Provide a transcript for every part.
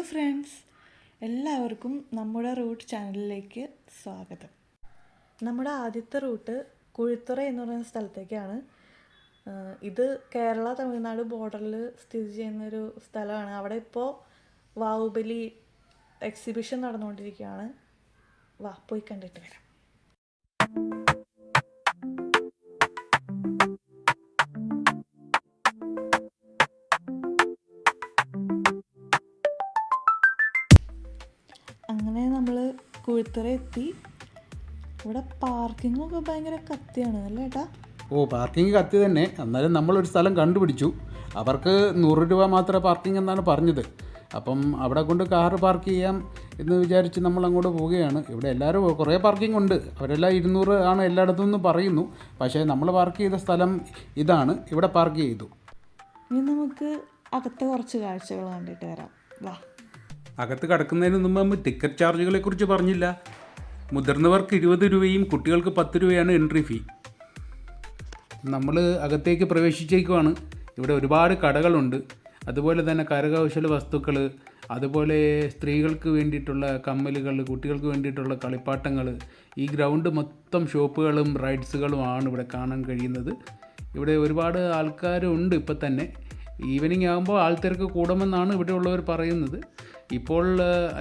Friends, എല്ലാവർക്കും നമ്മുടെ root ചാനലിലേക്ക് സ്വാഗതം. നമ്മുടെ ആദ്യത്തെ റൂട്ട് കുഴിത്തുറ എന്ന് പറയുന്ന സ്ഥലത്തേക്കാണ്. ഇത് കേരള തമിഴ്നാട് ബോർഡറിൽ സ്ഥിതി ചെയ്യുന്നൊരു സ്ഥലമാണ്. അവിടെ ഇപ്പോൾ ബാഹുബലി എക്സിബിഷൻ നടന്നുകൊണ്ടിരിക്കുകയാണ്. പോയി കണ്ടിട്ട് വരാം. അങ്ങനെ നമ്മൾ കുഴിത്തുറ എത്തി. ഇവിടെ പാർക്കിങ്ങൊക്കെ ഭയങ്കര കത്തിയാണ് അല്ലേ ഏട്ടാ? പാർക്കിംഗ് കത്തി തന്നെ. എന്നാലും നമ്മളൊരു സ്ഥലം കണ്ടുപിടിച്ചു. അവർക്ക് 100 രൂപ മാത്രമേ പാർക്കിംഗ് എന്നാണ് പറഞ്ഞത്. അപ്പം അവിടെ കൊണ്ട് കാറ് പാർക്ക് ചെയ്യാം എന്ന് വിചാരിച്ച് നമ്മൾ അങ്ങോട്ട് പോവുകയാണ്. ഇവിടെ എല്ലാവരും കുറേ പാർക്കിംഗ് ഉണ്ട്. അവരെല്ലാം 200 ആണ് എല്ലായിടത്തും നിന്ന് പറയുന്നു. പക്ഷേ നമ്മൾ പാർക്ക് ചെയ്ത സ്ഥലം ഇതാണ്. ഇവിടെ പാർക്ക് ചെയ്തു. ഇനി നമുക്ക് അകത്തെ കുറച്ച് കാഴ്ചകൾ കണ്ടിട്ട് വരാം. അകത്ത് കടക്കുന്നതിന് മുമ്പ് ടിക്കറ്റ് ചാർജുകളെ കുറിച്ച് പറഞ്ഞില്ല. മുതിർന്നവർക്ക് 20 രൂപയും കുട്ടികൾക്ക് 10 രൂപയാണ് എൻട്രി ഫീ. നമ്മൾ അകത്തേക്ക് പ്രവേശിച്ചേക്കുവാണ്. ഇവിടെ ഒരുപാട് കടകളുണ്ട്. അതുപോലെ തന്നെ കരകൗശല വസ്തുക്കൾ, അതുപോലെ സ്ത്രീകൾക്ക് വേണ്ടിയിട്ടുള്ള കമ്മലുകൾ, കുട്ടികൾക്ക് വേണ്ടിയിട്ടുള്ള കളിപ്പാട്ടങ്ങൾ. ഈ ഗ്രൗണ്ട് മൊത്തം ഷോപ്പുകളും റൈഡ്സുകളുമാണ് ഇവിടെ കാണാൻ കഴിയുന്നത്. ഇവിടെ ഒരുപാട് ആൾക്കാരുണ്ട്. ഇപ്പം തന്നെ ഈവനിങ് ആകുമ്പോൾ ആൾത്തിരക്ക് കൂടുമെന്നാണ് ഇവിടെ ഉള്ളവർ പറയുന്നത്. ഇപ്പോൾ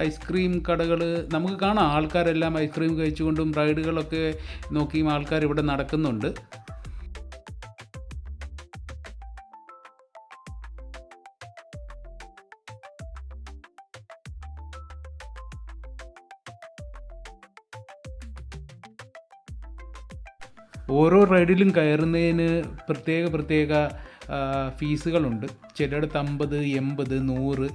ഐസ്ക്രീം കടകൾ നമുക്ക് കാണാം. ആൾക്കാരെല്ലാം ഐസ്ക്രീം കഴിച്ചുകൊണ്ടും റൈഡുകളൊക്കെ നോക്കിയും ആൾക്കാർ ഇവിടെ നടക്കുന്നുണ്ട്. ഓരോ റൈഡിലും കയറുന്നതിന് പ്രത്യേക ഫീസുകളുണ്ട്. ചിലയിടത്ത് 50, 80, 100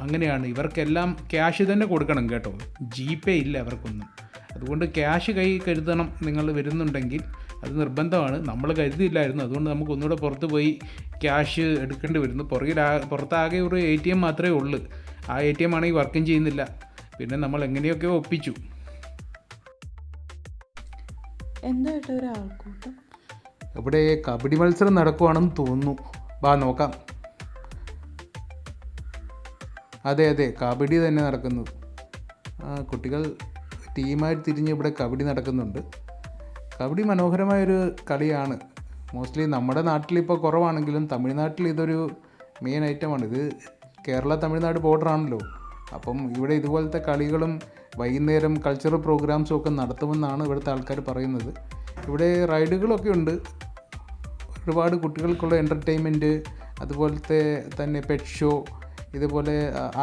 അങ്ങനെയാണ്. ഇവർക്കെല്ലാം ക്യാഷ് തന്നെ കൊടുക്കണം കേട്ടോ. GPay ഇല്ല അവർക്കൊന്നും. അതുകൊണ്ട് ക്യാഷ് കൈ കരുതണം നിങ്ങൾ വരുന്നുണ്ടെങ്കിൽ. അത് നിർബന്ധമാണ്. നമ്മൾ കരുതിയില്ലായിരുന്നു. അതുകൊണ്ട് നമുക്ക് ഒന്നുകൂടെ പുറത്ത് പോയി ക്യാഷ് എടുക്കേണ്ടി വരുന്നു. പുറത്താകെ ഒരു ATM മാത്രമേ ഉള്ളൂ. ആ ATM ആണെങ്കിൽ വർക്കും ചെയ്യുന്നില്ല. പിന്നെ നമ്മൾ എങ്ങനെയൊക്കെ ഒപ്പിച്ചു. എന്തായിട്ട് ഒരു ആൾക്കൂട്ടം. ഇവിടെ കബഡി മത്സരം നടക്കുവാണെന്ന് തോന്നുന്നു. നോക്കാം. അതെ, കബഡി തന്നെ നടക്കുന്നു. കുട്ടികൾ ടീമായിട്ട് തിരിഞ്ഞ് ഇവിടെ കബഡി നടക്കുന്നുണ്ട്. കബഡി മനോഹരമായൊരു കളിയാണ്. മോസ്റ്റ്ലി നമ്മുടെ നാട്ടിലിപ്പോൾ കുറവാണെങ്കിലും തമിഴ്നാട്ടിൽ ഇതൊരു മെയിൻ ഐറ്റമാണ്. ഇത് കേരള തമിഴ്നാട് ബോർഡറാണല്ലോ. അപ്പം ഇവിടെ ഇതുപോലത്തെ കളികളും വൈകുന്നേരം കൾച്ചറൽ പ്രോഗ്രാംസും ഒക്കെ നടത്തുമെന്നാണ് ഇവിടുത്തെ ആൾക്കാർ പറയുന്നത്. ഇവിടെ റൈഡുകളൊക്കെ ഉണ്ട്. ഒരുപാട് കുട്ടികൾക്കുള്ള എൻ്റർടൈൻമെൻറ്റ്, അതുപോലത്തെ തന്നെ പെറ്റ് ഷോ, ഇതുപോലെ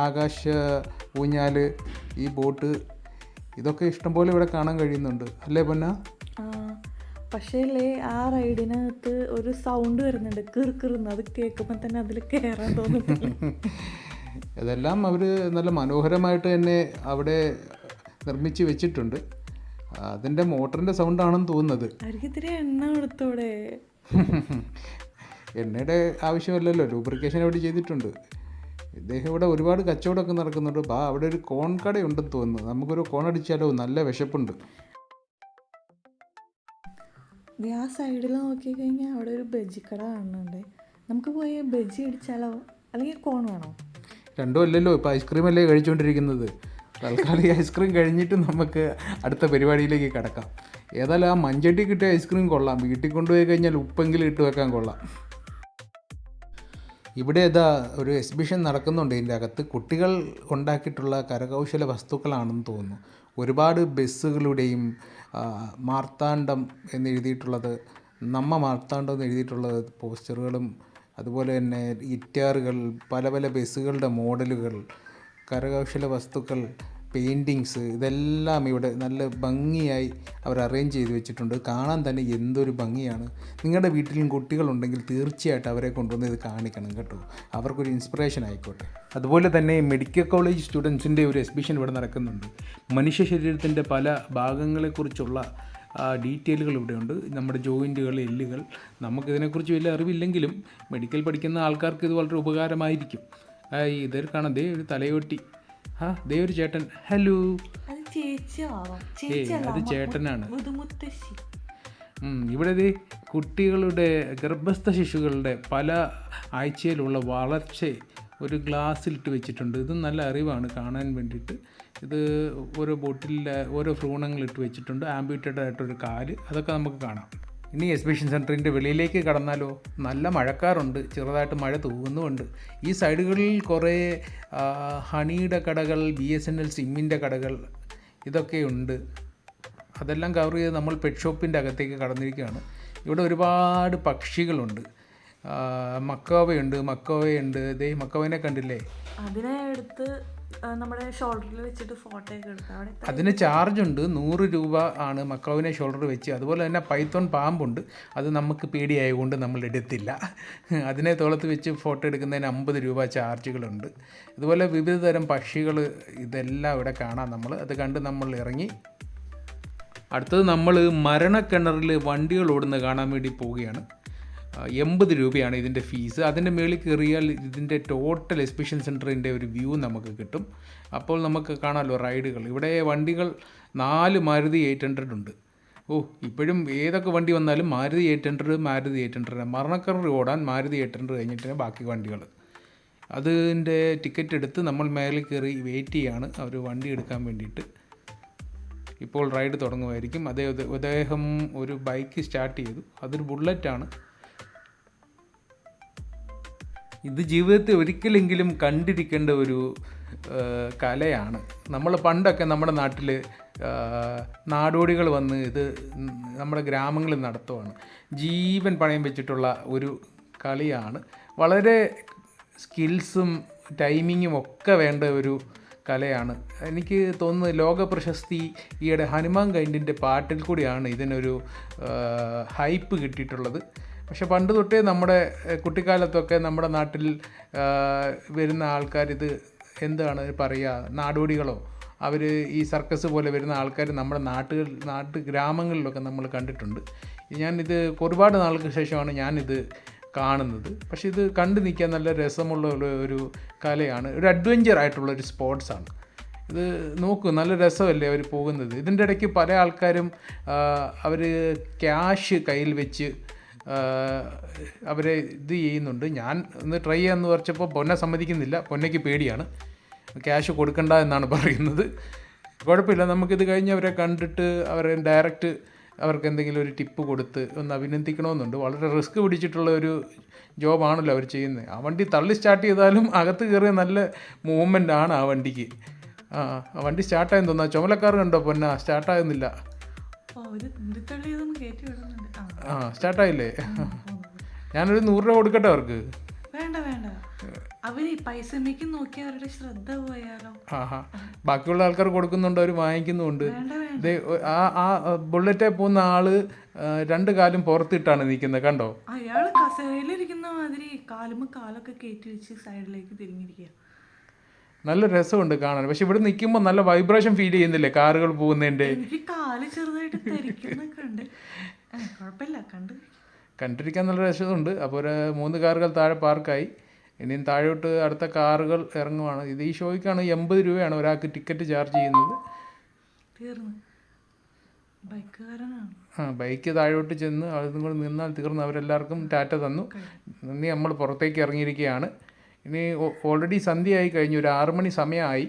ആകാശ ഊഞ്ഞാൽ, ഈ ബോട്ട്, ഇതൊക്കെ ഇഷ്ടംപോലെ ഇവിടെ കാണാൻ കഴിയുന്നുണ്ട്. അല്ലേ പൊന്ന? പക്ഷേ അല്ലേ, ആ റൈഡിനകത്ത് ഒരു സൗണ്ട് വരുന്നുണ്ട്, കിറുക്കിറുന്ന്. അത് കേൾക്കുമ്പോൾ തന്നെ അതിൽ കയറാൻ തോന്നുന്നു. ഇതെല്ലാം അവർ നല്ല മനോഹരമായിട്ട് തന്നെ അവിടെ നിർമ്മിച്ച് വെച്ചിട്ടുണ്ട്. അതിൻ്റെ മോട്ടറിൻ്റെ സൗണ്ടാണെന്ന് തോന്നുന്നത്. അവർക്ക് ഇത്തിരി എണ്ണ കൊടുത്തോടെ. എണ്ണയുടെ ആവശ്യമില്ലല്ലോ, ലൂബ്രിക്കേഷൻ അവിടെ ചെയ്തിട്ടുണ്ട്. ഇദ്ദേഹം ഇവിടെ ഒരുപാട് കച്ചവടമൊക്കെ നടക്കുന്നുണ്ട്. അവിടെ ഒരു കോൺ കടയുണ്ടെന്ന് തോന്നുന്നു. നമുക്കൊരു കോൺ അടിച്ചാലോ, നല്ല വിശപ്പുണ്ട്. ആ സൈഡിൽ നോക്കിക്കഴിഞ്ഞാൽ അവിടെ ഒരു ബജി കട കാണുന്നുണ്ട്. നമുക്ക് പോയി ബജി അടിച്ചാലോ, അല്ലെങ്കിൽ കോൺ വേണോ? രണ്ടും അല്ലല്ലോ, ഇപ്പോൾ ഐസ്ക്രീം അല്ലേ കഴിച്ചുകൊണ്ടിരിക്കുന്നത്. തൽക്കാലം ഐസ്ക്രീം കഴിഞ്ഞിട്ട് നമുക്ക് അടുത്ത പരിപാടിയിലേക്ക് കിടക്കാം. ഏതായാലും ആ മഞ്ചട്ടി കിട്ടിയ ഐസ്ക്രീം കൊള്ളാം. വീട്ടിൽ കൊണ്ടുപോയി കഴിഞ്ഞാൽ ഉപ്പെങ്കിലും ഇട്ട് വെക്കാൻ കൊള്ളാം. ഇവിടെ ഒരു എക്സിബിഷൻ നടക്കുന്നുണ്ട്. ഇതിൻ്റെ അകത്ത് കുട്ടികൾ ഉണ്ടാക്കിയിട്ടുള്ള കരകൗശല വസ്തുക്കളാണെന്ന് തോന്നുന്നു. ഒരുപാട് ബസ്സുകളുടെയും മാർത്താണ്ഡം എന്നെഴുതിയിട്ടുള്ളത്, നമ്മ മാർത്താണ്ഡം എന്നെഴുതിയിട്ടുള്ളത് പോസ്റ്ററുകളും, അതുപോലെ തന്നെ ഗിറ്റാറുകൾ, പല ബസ്സുകളുടെ മോഡലുകൾ, കരകൗശല വസ്തുക്കൾ, പെയിൻറ്റിങ്സ്, ഇതെല്ലാം ഇവിടെ നല്ല ഭംഗിയായി അവർ അറേഞ്ച് ചെയ്ത് വെച്ചിട്ടുണ്ട്. കാണാൻ തന്നെ എന്തൊരു ഭംഗിയാണ്. നിങ്ങളുടെ വീട്ടിലും കുട്ടികളുണ്ടെങ്കിൽ തീർച്ചയായിട്ടും അവരെ കൊണ്ടുവന്ന് ഇത് കാണിക്കണം കേട്ടോ. അവർക്കൊരു ഇൻസ്പിറേഷൻ ആയിക്കോട്ടെ. അതുപോലെ തന്നെ മെഡിക്കൽ കോളേജ് സ്റ്റുഡൻസിൻ്റെ ഒരു എക്സിബിഷൻ ഇവിടെ നടക്കുന്നുണ്ട്. മനുഷ്യ ശരീരത്തിൻ്റെ പല ഭാഗങ്ങളെക്കുറിച്ചുള്ള ഡീറ്റെയിലുകൾ ഇവിടെയുണ്ട്. നമ്മുടെ ജോയിൻറ്റുകൾ, എല്ലുകൾ. നമുക്കിതിനെക്കുറിച്ച് വലിയ അറിവില്ലെങ്കിലും മെഡിക്കൽ പഠിക്കുന്ന ആൾക്കാർക്ക് ഇത് വളരെ ഉപകാരമായിരിക്കും. ഇതിൽ കാണാം, ദേ ഒരു തലയോട്ടി. ദേ ഒരു ചേട്ടൻ. ഹലോ. അത് ചേച്ചിയാവാം. അത് ചേട്ടനാണ്. ഇവിടെ ഇത് കുട്ടികളുടെ ഗർഭസ്ഥ ശിശുക്കളുടെ പല ആഴ്ചയിലുള്ള വളർച്ച ഒരു ഗ്ലാസ്സിലിട്ട് വെച്ചിട്ടുണ്ട്. ഇത് നല്ല അറിവാണ് കാണാൻ വേണ്ടിയിട്ട്. ഇത് ഓരോ ബോട്ടിലിൽ ഓരോ ഭ്രൂണങ്ങളിട്ട് വെച്ചിട്ടുണ്ട്. ആംബ്യൂട്ടഡ് ആയിട്ടൊരു കാല്, അതൊക്കെ നമുക്ക് കാണാം. ഇനി എക്സിബിഷൻ സെൻറ്ററിൻ്റെ വെളിയിലേക്ക് കടന്നാലോ? നല്ല മഴക്കാറുണ്ട്, ചെറുതായിട്ട് മഴ തൂകുന്നുമുണ്ട്. ഈ സൈഡുകളിൽ കുറേ ഹണിയുടെ കടകൾ, BSNL സിമ്മിൻ്റെ കടകൾ ഇതൊക്കെയുണ്ട്. അതെല്ലാം കവർ ചെയ്ത് നമ്മൾ പെറ്റ് ഷോപ്പിൻ്റെ അകത്തേക്ക് കടന്നിരിക്കുകയാണ്. ഇവിടെ ഒരുപാട് പക്ഷികളുണ്ട്. മക്കോവയുണ്ട്. ദേ മക്കോവനെ കണ്ടില്ലേ? അതിനെ എടുത്ത് നമ്മുടെ ഷോൾഡറിൽ വെച്ചിട്ട് ഫോട്ടോ ഒക്കെ എടുക്കാം. അവിടെ അതിന് ചാർജുണ്ട്, 100 രൂപ ആണ് മക്കോവിനെ ഷോൾഡർ വെച്ച്. അതുപോലെ തന്നെ പൈത്തോൺ പാമ്പുണ്ട്, അത് നമുക്ക് പേടിയായതുകൊണ്ട് നമ്മൾ എടുത്തില്ല. അതിനെ തോളത്ത് വെച്ച് ഫോട്ടോ എടുക്കുന്നതിന് 50 രൂപ ചാർജുകളുണ്ട്. ഇതുപോലെ വിവിധ തരം പക്ഷികൾ ഇതെല്ലാം ഇവിടെ കാണാം. അത് കണ്ട് നമ്മൾ ഇറങ്ങി. അടുത്തത് നമ്മൾ മരണക്കിണറിൽ വണ്ടികൾ ഓടുന്നത് കാണാൻ വേണ്ടി പോവുകയാണ്. 80 രൂപയാണ് ഇതിൻ്റെ ഫീസ്. അതിൻ്റെ മേളിൽ കയറിയാൽ ഇതിൻ്റെ ടോട്ടൽ എക്സിബിഷൻ സെൻറ്ററിൻ്റെ ഒരു വ്യൂ നമുക്ക് കിട്ടും. അപ്പോൾ നമുക്ക് കാണാമല്ലോ റൈഡുകൾ. ഇവിടെ വണ്ടികൾ 4 മാരുതി 800 ഉണ്ട്. ഇപ്പോഴും ഏതൊക്കെ വണ്ടി വന്നാലും മാരുതി 800 മരണക്കിണർ ഓടാൻ മാരുതി 800 കഴിഞ്ഞിട്ട് ബാക്കി വണ്ടികൾ. അതിൻ്റെ ടിക്കറ്റ് എടുത്ത് നമ്മൾ മേളിൽ കയറി വെയിറ്റ് ചെയ്യാണ് അവർ വണ്ടി എടുക്കാൻ വേണ്ടിയിട്ട്. ഇപ്പോൾ റൈഡ് തുടങ്ങുമായിരിക്കും. അദ്ദേഹം ഒരു ബൈക്ക് സ്റ്റാർട്ട് ചെയ്തു. അതൊരു ബുള്ളറ്റാണ്. ഇത് ജീവിതത്തിൽ ഒരിക്കലെങ്കിലും കണ്ടിരിക്കേണ്ട ഒരു കലയാണ്. നമ്മൾ പണ്ടൊക്കെ നമ്മുടെ നാട്ടിൽ നാടോടികൾ വന്ന് ഇത് നമ്മുടെ ഗ്രാമങ്ങളിൽ നടത്തുവാണ്. ജീവൻ പണയം വെച്ചിട്ടുള്ള ഒരു കളിയാണ്. വളരെ സ്കിൽസും ടൈമിങ്ങും ഒക്കെ വേണ്ട ഒരു കലയാണ്. എനിക്ക് തോന്നുന്നത് ലോക പ്രശസ്തി ഈയിടെ ഹനുമാൻ കൈൻഡിൻ്റെ പാട്ടിൽ കൂടിയാണ് ഇതിനൊരു ഹൈപ്പ് കിട്ടിയിട്ടുള്ളത്. പക്ഷെ പണ്ട് തൊട്ടേ നമ്മുടെ കുട്ടിക്കാലത്തൊക്കെ നമ്മുടെ നാട്ടിൽ വരുന്ന ആൾക്കാർ ഇത് എന്താണ് പറയുക, നാടോടികളോ അവർ ഈ സർക്കസ് പോലെ വരുന്ന ആൾക്കാർ നമ്മുടെ നാട്ട് ഗ്രാമങ്ങളിലൊക്കെ നമ്മൾ കണ്ടിട്ടുണ്ട്. ഞാനിത് ഒരുപാട് നാൾക്ക് ശേഷമാണ് ഞാനിത് കാണുന്നത്. പക്ഷേ ഇത് കണ്ടു നിൽക്കാൻ നല്ല രസമുള്ള ഒരു കലയാണ്. ഒരു അഡ്വഞ്ചർ ആയിട്ടുള്ളൊരു സ്പോർട്സാണ്. ഇത് നോക്കൂ, നല്ല രസമല്ലേ അവർ പോകുന്നത്. ഇതിൻ്റെ ഇടയ്ക്ക് പല ആൾക്കാരും അവർ ക്യാഷ് കയ്യിൽ വെച്ച് അവരെ ഇത് ചെയ്യുന്നുണ്ട്. ഞാൻ ഒന്ന് ട്രൈ ചെയ്യാമെന്ന് പറഞ്ഞപ്പോൾ പൊന്നെ സമ്മതിക്കുന്നില്ല. പൊന്നയ്ക്ക് പേടിയാണ്, ക്യാഷ് കൊടുക്കണ്ട എന്നാണ് പറയുന്നത്. കുഴപ്പമില്ല, നമുക്കിത് കഴിഞ്ഞ് അവരെ കണ്ടിട്ട് അവരെ ഡയറക്റ്റ് അവർക്ക് എന്തെങ്കിലും ഒരു ടിപ്പ് കൊടുത്ത് ഒന്ന് അഭിനന്ദിക്കണമെന്നുണ്ട്. വളരെ റിസ്ക് പിടിച്ചിട്ടുള്ള ഒരു ജോബാണല്ലോ അവർ ചെയ്യുന്നത്. ആ വണ്ടി തള്ളി സ്റ്റാർട്ട് ചെയ്താലും അകത്ത് കയറിയ നല്ല മൂവ്മെൻ്റ് ആണ് ആ വണ്ടിക്ക്. ആ വണ്ടി സ്റ്റാർട്ടായെന്ന് തോന്നുന്നു. ചുമലക്കാർ കണ്ടോ പൊന്ന, സ്റ്റാർട്ടാകുന്നില്ല. സ്റ്റാർട്ടായില്ലേ? ഞാനൊരു 100 രൂപ കൊടുക്കട്ടെ അവർക്ക്. വേണ്ട വേണ്ട, അവര് പൈസമേക്ക് നോക്കി അവരുടെ ശ്രദ്ധ പോയാലോ. ബാക്കിയുള്ള ആൾക്കാർ കൊടുക്കുന്നുണ്ട്, അവർ വാങ്ങിക്കുന്നുണ്ട്. ആ ബുള്ളറ്റെ പോകുന്ന ആള് 2 കാലും പുറത്തിട്ടാണ് നിൽക്കുന്നത്, കണ്ടോ? അയാള് കസേരയിലിരിക്കുന്ന മാതിരി കാലൊക്കെ കയറ്റി വെച്ച് സൈഡിലേക്ക് തിരിഞ്ഞിരിക്കുക. നല്ല രസമുണ്ട് കാണാൻ. പക്ഷെ ഇവിടെ നിൽക്കുമ്പോൾ നല്ല വൈബ്രേഷൻ ഫീൽ ചെയ്യുന്നില്ലേ കാറുകൾ പോകുന്നതിൻ്റെ? എനിക്ക് കാല് ചെറുതായിട്ട് തെറിക്കുന്നൊക്കെ ഉണ്ട്. കുഴപ്പമില്ല, കണ്ടിരിക്കാൻ നല്ല രസമുണ്ട്. അപ്പോൾ ഒരു 3 കാറുകൾ താഴെ പാർക്കായി. ഇനിയും താഴോട്ട് അടുത്ത കാറുകൾ ഇറങ്ങുവാണ്. ഇത് ഈ ഷോയ്ക്കാണ് 80 രൂപയാണ് ഒരാൾക്ക് ടിക്കറ്റ് ചാർജ് ചെയ്യുന്നത്. ബൈക്ക് താഴോട്ട് ചെന്ന് അതും കൂടെ നിന്നാൽ തീർന്നു. അവരെല്ലാവർക്കും ടാറ്റ തന്നു. ഇനി നമ്മൾ പുറത്തേക്ക് ഇറങ്ങിയിരിക്കുകയാണ്. ഇനി ഓൾറെഡി സന്ധ്യയായി കഴിഞ്ഞു, ഒരു 6 മണി സമയമായി.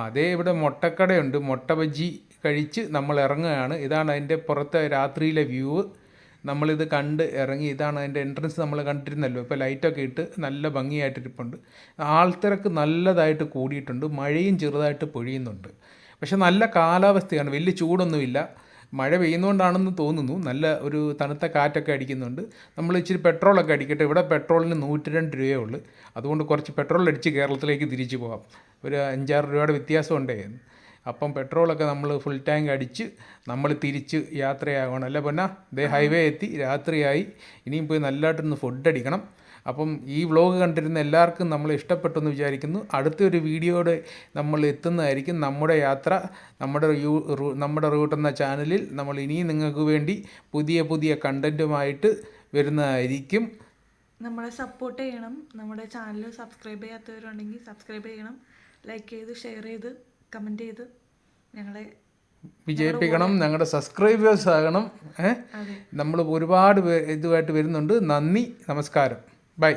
അതേ ഇവിടെ മുട്ടക്കടയുണ്ട്. മുട്ട ബജ്ജി കഴിച്ച് നമ്മൾ ഇറങ്ങുകയാണ്. ഇതാണ് അതിൻ്റെ പുറത്തെ രാത്രിയിലെ വ്യൂ. നമ്മളിത് കണ്ട് ഇറങ്ങി. ഇതാണ് അതിൻ്റെ എൻട്രൻസ്. നമ്മൾ കണ്ടിരുന്നല്ലോ, ഇപ്പോൾ ലൈറ്റൊക്കെ ഇട്ട് നല്ല ഭംഗിയായിട്ടിരിപ്പുണ്ട്. ആൾത്തിരക്ക് നല്ലതായിട്ട് കൂടിയിട്ടുണ്ട്. മഴയും ചെറുതായിട്ട് പൊഴിയുന്നുണ്ട്. പക്ഷെ നല്ല കാലാവസ്ഥയാണ്, വലിയ ചൂടൊന്നുമില്ല. മഴ പെയ്യുന്നതുകൊണ്ടാണെന്ന് തോന്നുന്നു. നല്ല ഒരു തണുത്ത കാറ്റൊക്കെ അടിക്കുന്നുണ്ട്. നമ്മൾ ഇച്ചിരി പെട്രോളൊക്കെ അടിക്കട്ടെ. ഇവിടെ പെട്രോളിന് 102 രൂപയേ ഉള്ളൂ. അതുകൊണ്ട് കുറച്ച് പെട്രോൾ അടിച്ച് കേരളത്തിലേക്ക് തിരിച്ചു പോകാം. ഒരു 5-6 രൂപയുടെ വ്യത്യാസമുണ്ടേ. അപ്പം പെട്രോളൊക്കെ നമ്മൾ ഫുൾ ടാങ്ക് അടിച്ച് നമ്മൾ തിരിച്ച് യാത്രയാകണം. അല്ല പൊന്നാ, ഹൈവേ എത്തി, രാത്രിയായി. ഇനിയും പോയി നല്ലതായിട്ടൊന്ന് ഫുഡ് അടിക്കണം. അപ്പം ഈ വ്ളോഗ് കണ്ടിരുന്ന എല്ലാവർക്കും നമ്മൾ ഇഷ്ടപ്പെട്ടെന്ന് വിചാരിക്കുന്നു. അടുത്തൊരു വീഡിയോയുടെ നമ്മൾ എത്തുന്നതായിരിക്കും. നമ്മുടെ യാത്ര, നമ്മുടെ റൂട്ട് എന്ന ചാനലിൽ നമ്മൾ ഇനിയും നിങ്ങൾക്ക് വേണ്ടി പുതിയ കണ്ടൻറ്റുമായിട്ട് വരുന്നതായിരിക്കും. നമ്മളെ സപ്പോർട്ട് ചെയ്യണം. നമ്മുടെ ചാനൽ സബ്സ്ക്രൈബ് ചെയ്യാത്തവരുണ്ടെങ്കിൽ സബ്സ്ക്രൈബ് ചെയ്യണം. ലൈക്ക് ചെയ്ത് ഷെയർ ചെയ്ത് കമൻറ്റ് ചെയ്ത് ഞങ്ങളെ വിജയിപ്പിക്കണം, ഞങ്ങളുടെ സബ്സ്ക്രൈബേഴ്സ് ആകണം. നമ്മൾ ഒരുപാട് ഇതുമായിട്ട് വരുന്നുണ്ട്. നന്ദി, നമസ്കാരം, ബൈ.